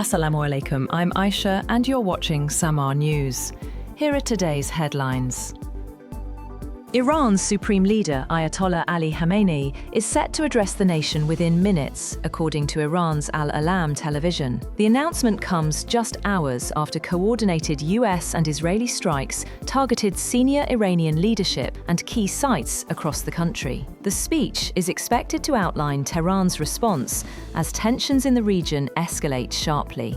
Assalamu alaikum, I'm Aisha and you're watching Samaa News. Here are today's headlines. Iran's supreme leader, Ayatollah Ali Khamenei, is set to address the nation within minutes, according to Iran's Al-Alam television. The announcement comes just hours after coordinated US and Israeli strikes targeted senior Iranian leadership and key sites across the country. The speech is expected to outline Tehran's response as tensions in the region escalate sharply.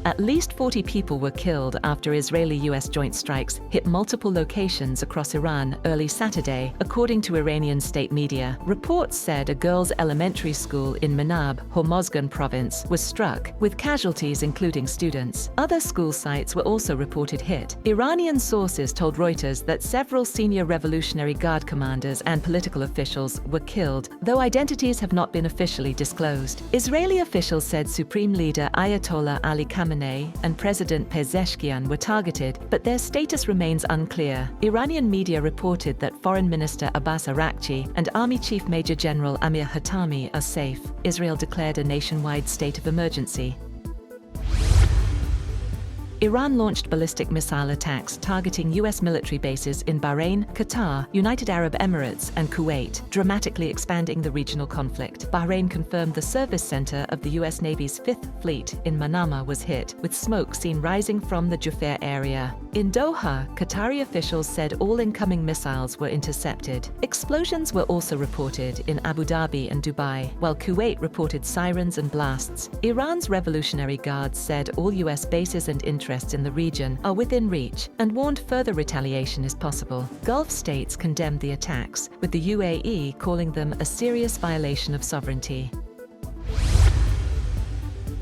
At least 40 people were killed after Israeli-US joint strikes hit multiple locations across Iran early Saturday, according to Iranian state media. Reports said a girls' elementary school in Minab, Hormozgan province, was struck, with casualties including students. Other school sites were also reported hit. Iranian sources told Reuters that several senior Revolutionary Guard commanders and political officials were killed, though identities have not been officially disclosed. Israeli officials said Supreme Leader Ayatollah Ali Khamenei and President Pezeshkian were targeted, but their status remains unclear. Iranian media reported that Foreign Minister Abbas Araqchi and Army Chief Major General Amir Hatami are safe. Israel declared a nationwide state of emergency. Iran launched ballistic missile attacks targeting US military bases in Bahrain, Qatar, United Arab Emirates, and Kuwait, dramatically expanding the regional conflict. Bahrain confirmed the service center of the US Navy's 5th Fleet in Manama was hit, with smoke seen rising from the Jufair area. In Doha, Qatari officials said all incoming missiles were intercepted. Explosions were also reported in Abu Dhabi and Dubai, while Kuwait reported sirens and blasts. Iran's Revolutionary Guard said all US bases and interests in the region are within reach and warned further retaliation is possible. Gulf states condemned the attacks, with the UAE calling them a serious violation of sovereignty.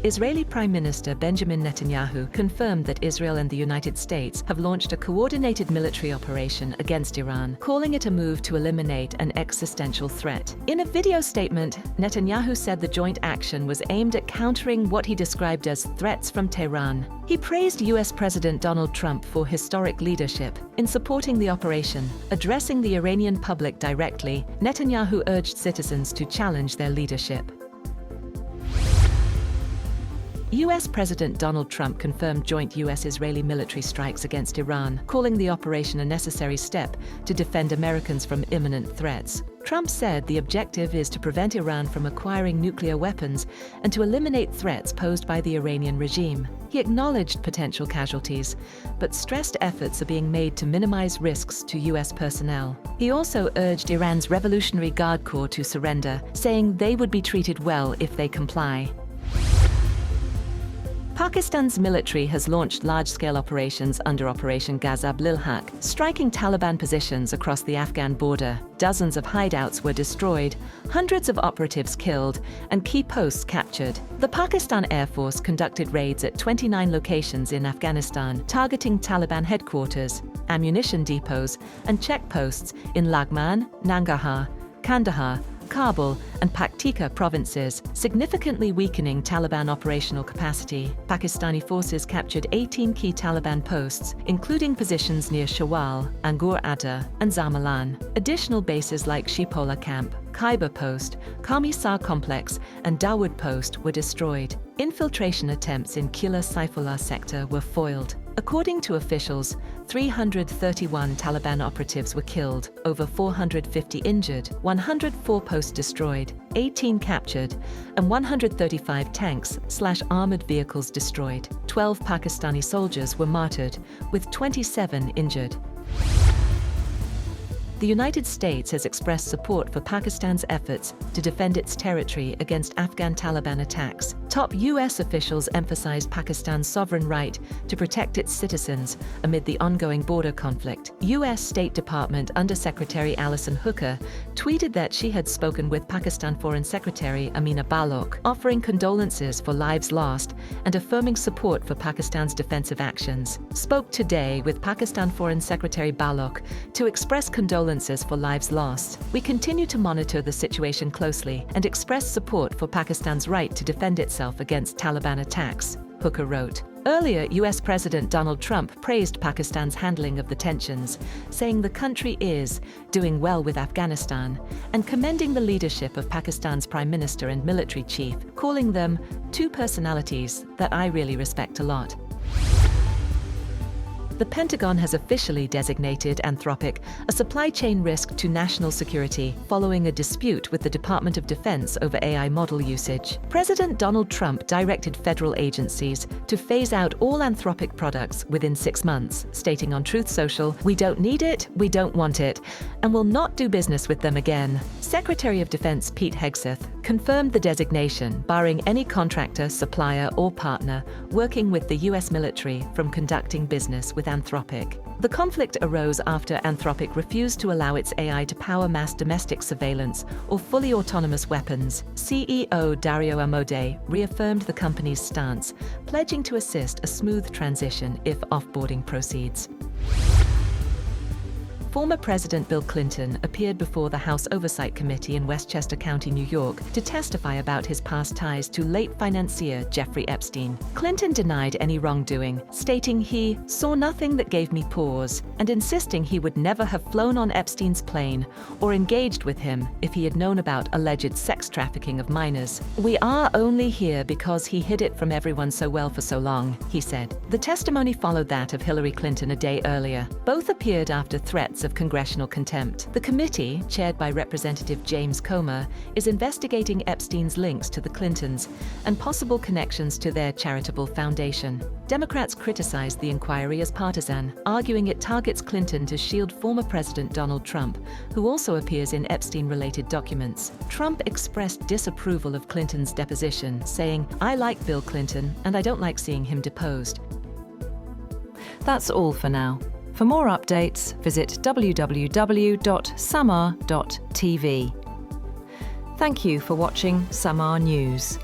Israeli Prime Minister Benjamin Netanyahu confirmed that Israel and the United States have launched a coordinated military operation against Iran, calling it a move to eliminate an existential threat. In a video statement, Netanyahu said the joint action was aimed at countering what he described as threats from Tehran. He praised US President Donald Trump for historic leadership in supporting the operation. Addressing the Iranian public directly, Netanyahu urged citizens to challenge their leadership. US President Donald Trump confirmed joint US-Israeli military strikes against Iran, calling the operation a necessary step to defend Americans from imminent threats. Trump said the objective is to prevent Iran from acquiring nuclear weapons and to eliminate threats posed by the Iranian regime. He acknowledged potential casualties, but stressed efforts are being made to minimize risks to US personnel. He also urged Iran's Revolutionary Guard Corps to surrender, saying they would be treated well if they comply. Pakistan's military has launched large-scale operations under Operation Ghazab lil-Haq, striking Taliban positions across the Afghan border. Dozens of hideouts were destroyed, hundreds of operatives killed, and key posts captured. The Pakistan Air Force conducted raids at 29 locations in Afghanistan, targeting Taliban headquarters, ammunition depots, and checkposts in Laghman, Nangarhar, Kandahar, Kabul, and Paktika provinces, significantly weakening Taliban operational capacity. Pakistani forces captured 18 key Taliban posts, including positions near Shawal, Angor Adda, and Zamalan. Additional bases like Shipola Camp, Khyber Post, Kamisar Complex, and Dawood Post were destroyed. Infiltration attempts in Qilla Saifullah sector were foiled. According to officials, 331 Taliban operatives were killed, over 450 injured, 104 posts destroyed, 18 captured, and 135 tanks/armored vehicles destroyed. 12 Pakistani soldiers were martyred, with 27 injured. The United States has expressed support for Pakistan's efforts to defend its territory against Afghan Taliban attacks. Top US officials emphasized Pakistan's sovereign right to protect its citizens amid the ongoing border conflict. US State Department Undersecretary Alison Hooker tweeted that she had spoken with Pakistan Foreign Secretary Amina Balok, offering condolences for lives lost and affirming support for Pakistan's defensive actions. Spoke today with Pakistan Foreign Secretary Balok to express condolences for lives lost. We continue to monitor the situation closely and express support for Pakistan's right to defend itself against Taliban attacks, Hooker wrote. Earlier, US President Donald Trump praised Pakistan's handling of the tensions, saying the country is doing well with Afghanistan, and commending the leadership of Pakistan's Prime Minister and military chief, calling them two personalities that I really respect a lot. The Pentagon has officially designated Anthropic a supply chain risk to national security following a dispute with the Department of Defense over AI model usage. President Donald Trump directed federal agencies to phase out all Anthropic products within 6 months, stating on Truth Social, "We don't need it, we don't want it, and will not do business with them again." Secretary of Defense Pete Hegseth confirmed the designation, barring any contractor, supplier, or partner working with the US military from conducting business with Anthropic. The conflict arose after Anthropic refused to allow its AI to power mass domestic surveillance or fully autonomous weapons. CEO Dario Amodei reaffirmed the company's stance, pledging to assist a smooth transition if offboarding proceeds. Former President Bill Clinton appeared before the House Oversight Committee in Westchester County, New York, to testify about his past ties to late financier Jeffrey Epstein. Clinton denied any wrongdoing, stating he saw nothing that gave me pause, and insisting he would never have flown on Epstein's plane or engaged with him if he had known about alleged sex trafficking of minors. "We are only here because he hid it from everyone so well for so long," he said. The testimony followed that of Hillary Clinton a day earlier. Both appeared after threats of congressional contempt. The committee, chaired by Representative James Comer, is investigating Epstein's links to the Clintons and possible connections to their charitable foundation. Democrats criticized the inquiry as partisan, arguing it targets Clinton to shield former President Donald Trump, who also appears in Epstein-related documents. Trump expressed disapproval of Clinton's deposition, saying, "I like Bill Clinton, and I don't like seeing him deposed." That's all for now. For more updates, visit www.samaa.tv. Thank you for watching Samaa News.